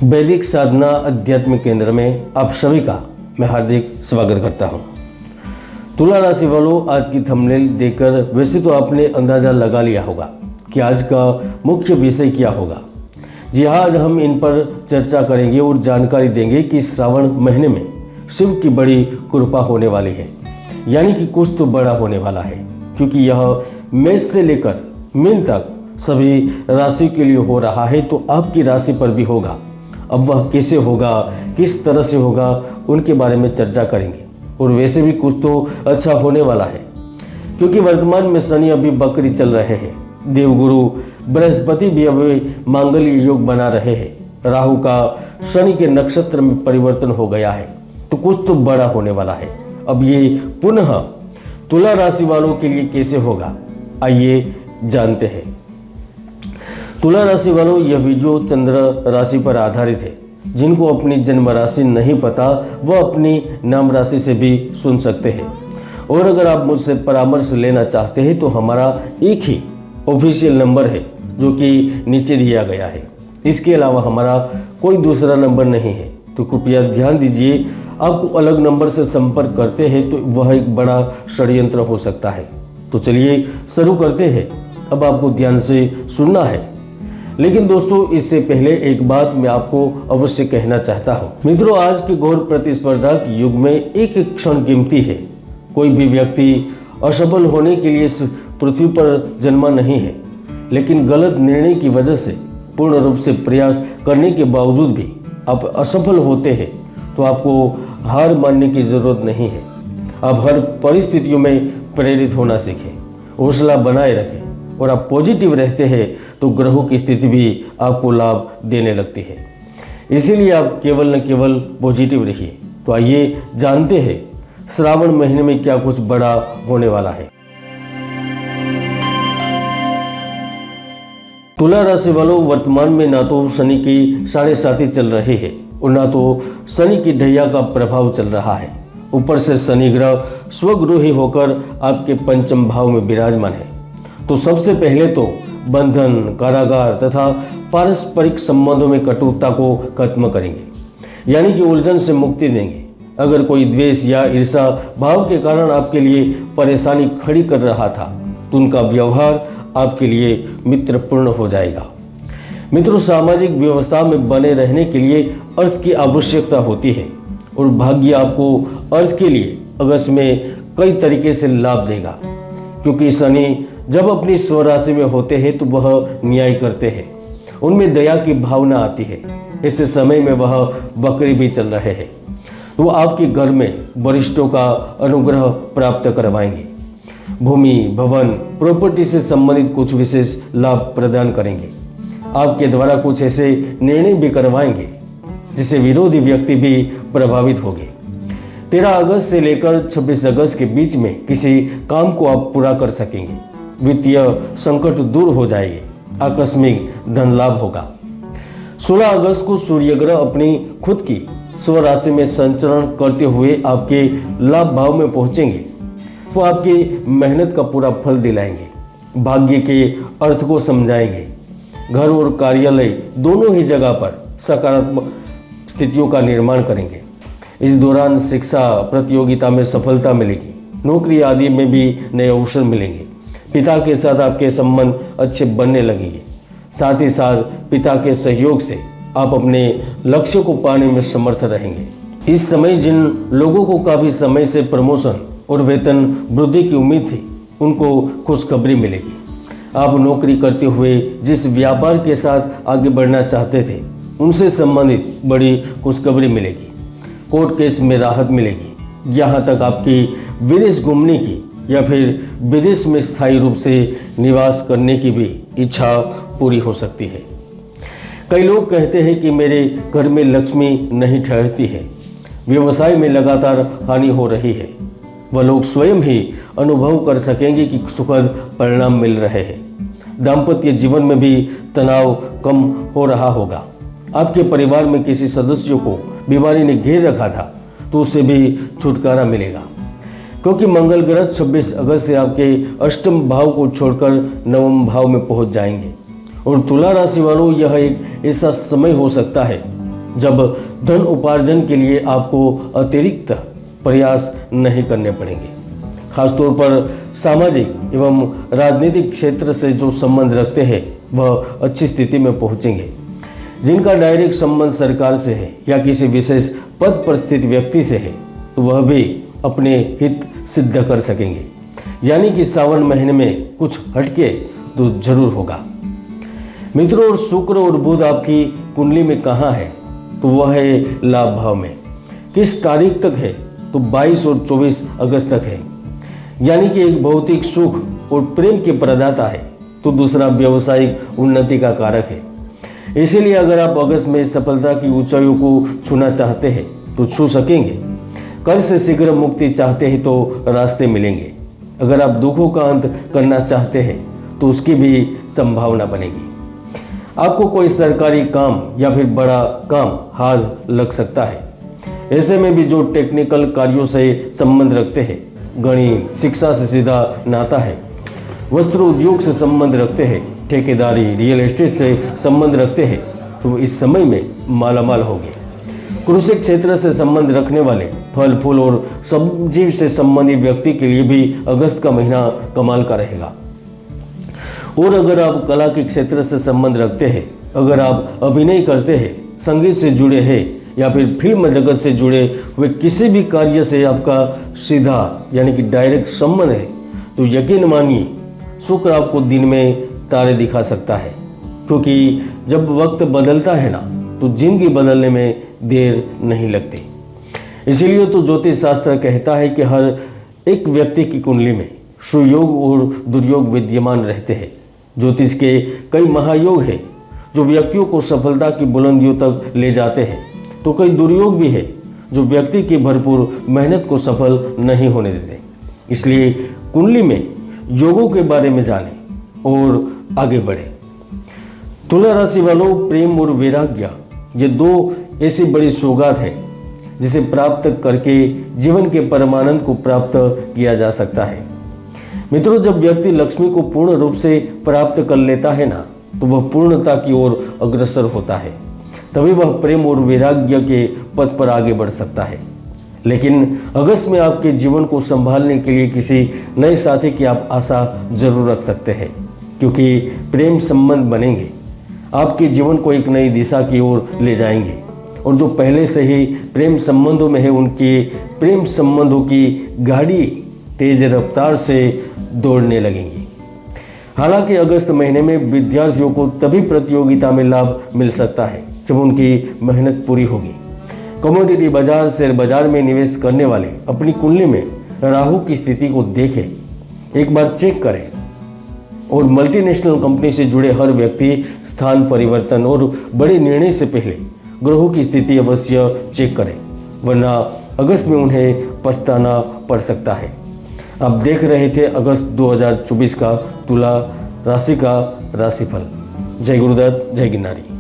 वैदिक साधना अध्यात्म केंद्र में आप सभी का मैं हार्दिक स्वागत करता हूं। तुला राशि वालों, आज की थंबनेल देखकर वैसे तो आपने अंदाज़ा लगा लिया होगा कि आज का मुख्य विषय क्या होगा। जी हाँ, आज हम इन पर चर्चा करेंगे और जानकारी देंगे कि श्रावण महीने में शिव की बड़ी कृपा होने वाली है, यानी कि कुछ तो बड़ा होने वाला है, क्योंकि यह मेष से लेकर मीन तक सभी राशि के लिए हो रहा है, तो आपकी राशि पर भी होगा। अब वह कैसे होगा, किस तरह से होगा, उनके बारे में चर्चा करेंगे। और वैसे भी कुछ तो अच्छा होने वाला है, क्योंकि वर्तमान में शनि अभी बकरी चल रहे हैं, देवगुरु बृहस्पति भी अभी मांगल्य योग बना रहे हैं, राहु का शनि के नक्षत्र में परिवर्तन हो गया है, तो कुछ तो बड़ा होने वाला है। अब ये पुनः तुला राशि वालों के लिए कैसे होगा, आइए जानते हैं। तुला राशि वालों, यह वीडियो चंद्र राशि पर आधारित है। जिनको अपनी जन्म राशि नहीं पता वह अपनी नाम राशि से भी सुन सकते हैं। और अगर आप मुझसे परामर्श लेना चाहते हैं तो हमारा एक ही ऑफिशियल नंबर है जो कि नीचे दिया गया है। इसके अलावा हमारा कोई दूसरा नंबर नहीं है, तो कृपया ध्यान दीजिए। आपको अलग नंबर से संपर्क करते हैं तो वह एक बड़ा षड्यंत्र हो सकता है। तो चलिए शुरू करते हैं। अब आपको ध्यान से सुनना है, लेकिन दोस्तों इससे पहले एक बात मैं आपको अवश्य कहना चाहता हूँ। मित्रों, आज के घोर प्रतिस्पर्धा के युग में एक एक क्षण कीमती है। कोई भी व्यक्ति असफल होने के लिए इस पृथ्वी पर जन्मा नहीं है, लेकिन गलत निर्णय की वजह से पूर्ण रूप से प्रयास करने के बावजूद भी आप असफल होते हैं, तो आपको हार मानने की जरूरत नहीं है। आप हर परिस्थितियों में प्रेरित होना सीखें, हौसला बनाए रखें, और आप पॉजिटिव रहते हैं तो ग्रहों की स्थिति भी आपको लाभ देने लगती है। इसीलिए आप केवल न केवल पॉजिटिव रहिए। तो आइए जानते हैं श्रावण महीने में क्या कुछ बड़ा होने वाला है। तुला राशि वालों, वर्तमान में ना तो शनि की 7.5 चल रही है और ना तो शनि की ढैया का प्रभाव चल रहा है। ऊपर से शनि ग्रह स्वगृही होकर आपके पंचम भाव में विराजमान है। तो सबसे पहले तो बंधन, कारागार तथा पारस्परिक संबंधों में कटुता को खत्म करेंगे, यानी कि उलझन से मुक्ति देंगे। अगर कोई द्वेष या ईर्षा भाव के कारण आपके लिए परेशानी खड़ी कर रहा था, तो उनका व्यवहार आपके लिए मित्रपूर्ण हो जाएगा। मित्रों, सामाजिक व्यवस्था में बने रहने के लिए अर्थ की आवश्यकता होती है, और भाग्य आपको अर्थ के लिए अगस्त में कई तरीके से लाभ देगा, क्योंकि शनि जब अपनी स्वराशि में होते हैं तो वह न्याय करते हैं, उनमें दया की भावना आती है। ऐसे समय में वह बकरी भी चल रहे हैं, तो आपके घर में वरिष्ठों का अनुग्रह प्राप्त करवाएंगे। भूमि, भवन, प्रॉपर्टी से संबंधित कुछ विशेष लाभ प्रदान करेंगे। आपके द्वारा कुछ ऐसे निर्णय भी करवाएंगे जिससे विरोधी व्यक्ति भी प्रभावित होंगे। 13 अगस्त से लेकर 26 अगस्त के बीच में किसी काम को आप पूरा कर सकेंगे। वित्तीय संकट दूर हो जाएंगे, आकस्मिक धन लाभ होगा। 16 अगस्त को सूर्य ग्रह अपनी खुद की स्वराशि में संचरण करते हुए आपके लाभ भाव में पहुंचेंगे, तो आपकी मेहनत का पूरा फल दिलाएंगे, भाग्य के अर्थ को समझाएंगे। घर और कार्यालय दोनों ही जगह पर सकारात्मक स्थितियों का निर्माण करेंगे। इस दौरान शिक्षा प्रतियोगिता में सफलता मिलेगी, नौकरी आदि में भी नए अवसर मिलेंगे। पिता के साथ आपके संबंध अच्छे बनने लगेंगे। साथ ही साथ पिता के सहयोग से आप अपने लक्ष्य को पाने में समर्थ रहेंगे। इस समय जिन लोगों को काफी समय से प्रमोशन और वेतन वृद्धि की उम्मीद थी, उनको खुशखबरी मिलेगी। आप नौकरी करते हुए जिस व्यापार के साथ आगे बढ़ना चाहते थे, उनसे संबंधित बड़ी खुशखबरी मिलेगी। कोर्ट केस में राहत मिलेगी। यहाँ तक आपकी विदेश घूमने की या फिर विदेश में स्थायी रूप से निवास करने की भी इच्छा पूरी हो सकती है। कई लोग कहते हैं कि मेरे घर में लक्ष्मी नहीं ठहरती है, व्यवसाय में लगातार हानि हो रही है। वह लोग स्वयं ही अनुभव कर सकेंगे कि सुखद परिणाम मिल रहे हैं। दाम्पत्य जीवन में भी तनाव कम हो रहा होगा। आपके परिवार में किसी सदस्य को बीमारी ने घेर रखा था, तो उससे भी छुटकारा मिलेगा, क्योंकि मंगल ग्रह 26 अगस्त से आपके अष्टम भाव को छोड़कर नवम भाव में पहुंच जाएंगे। और तुला राशि वालों, यह एक ऐसा समय हो सकता है जब धन उपार्जन के लिए आपको अतिरिक्त प्रयास नहीं करने पड़ेंगे। खासतौर पर सामाजिक एवं राजनीतिक क्षेत्र से जो संबंध रखते हैं वह अच्छी स्थिति में पहुंचेंगे। जिनका डायरेक्ट संबंध सरकार से है या किसी विशेष पद पर स्थित व्यक्ति से है तो वह भी अपने हित सिद्ध कर सकेंगे। यानी कि सावन महीने में कुछ हटके तो जरूर होगा। मित्रों, और शुक्र और बुध आपकी कुंडली में कहाँ है तो वह है लाभ भाव में। किस तारीख तक है तो 22 और 24 अगस्त तक है। यानी कि एक भौतिक सुख और प्रेम के प्रदाता है तो दूसरा व्यवसायिक उन्नति का कारक है। इसीलिए अगर आप अगस्त में सफलता की ऊंचाइयों को छूना चाहते हैं तो छू सकेंगे। कर्ज से शीघ्र मुक्ति चाहते हैं तो रास्ते मिलेंगे। अगर आप दुखों का अंत करना चाहते हैं तो उसकी भी संभावना बनेगी। आपको कोई सरकारी काम या फिर बड़ा काम हाथ लग सकता है। ऐसे में भी जो टेक्निकल कार्यों से संबंध रखते हैं, गणित, शिक्षा से सीधा नाता है, वस्त्र उद्योग से संबंध रखते हैं, ठेकेदारी, रियल एस्टेट से संबंध रखते हैं तो इस समय में मालामाल होंगे। कृषि क्षेत्र से संबंध रखने वाले, फल फूल और सब्जी से संबंधित व्यक्ति के लिए भी अगस्त का महीना कमाल का रहेगा। और अगर आप कला के क्षेत्र से संबंध रखते हैं, अगर आप अभिनय करते हैं, संगीत से जुड़े हैं या फिर फिल्म जगत से जुड़े हुए किसी भी कार्य से आपका सीधा यानी कि डायरेक्ट संबंध है तो यकीन मानिए शुक्र आपको दिन में तारे दिखा सकता है। क्योंकि जब वक्त बदलता है ना तो जिंदगी बदलने में देर नहीं लगती। इसीलिए तो ज्योतिष शास्त्र कहता है कि हर एक व्यक्ति की कुंडली में सुयोग और दुर्योग विद्यमान रहते हैं। ज्योतिष के कई महायोग हैं जो व्यक्तियों को सफलता की बुलंदियों तक ले जाते हैं, तो कई दुर्योग भी है जो व्यक्ति की भरपूर मेहनत को सफल नहीं होने देते। इसलिए कुंडली में योगों के बारे में जानें और आगे बढ़े। तुला राशि वालों, प्रेम और वैराग्य ये दो ऐसी बड़ी सौगात है जिसे प्राप्त करके जीवन के परमानंद को प्राप्त किया जा सकता है। मित्रों, जब व्यक्ति लक्ष्मी को पूर्ण रूप से प्राप्त कर लेता है ना तो वह पूर्णता की ओर अग्रसर होता है। तभी वह प्रेम और वैराग्य के पथ पर आगे बढ़ सकता है। लेकिन अगस्त में आपके जीवन को संभालने के लिए किसी नए साथी की आप आशा जरूर रख सकते हैं, क्योंकि प्रेम संबंध बनेंगे, आपके जीवन को एक नई दिशा की ओर ले जाएंगे। और जो पहले से ही प्रेम संबंधों में है उनके प्रेम संबंधों की गाड़ी तेज रफ्तार से दौड़ने लगेंगी। हालांकि अगस्त महीने में विद्यार्थियों को तभी प्रतियोगिता में लाभ मिल सकता है जब उनकी मेहनत पूरी होगी। कमोडिटी बाजार, शेयर बाजार में निवेश करने वाले अपनी कुंडली में राहु की स्थिति को देखें, एक बार चेक करें। और मल्टीनेशनल कंपनी से जुड़े हर व्यक्ति स्थान परिवर्तन और बड़े निर्णय से पहले ग्रहों की स्थिति अवश्य चेक करें, वरना अगस्त में उन्हें पछताना पड़ सकता है। आप देख रहे थे अगस्त 2024 का तुला राशि का राशिफल। जय गुरुदत्त, जय गिरनारी।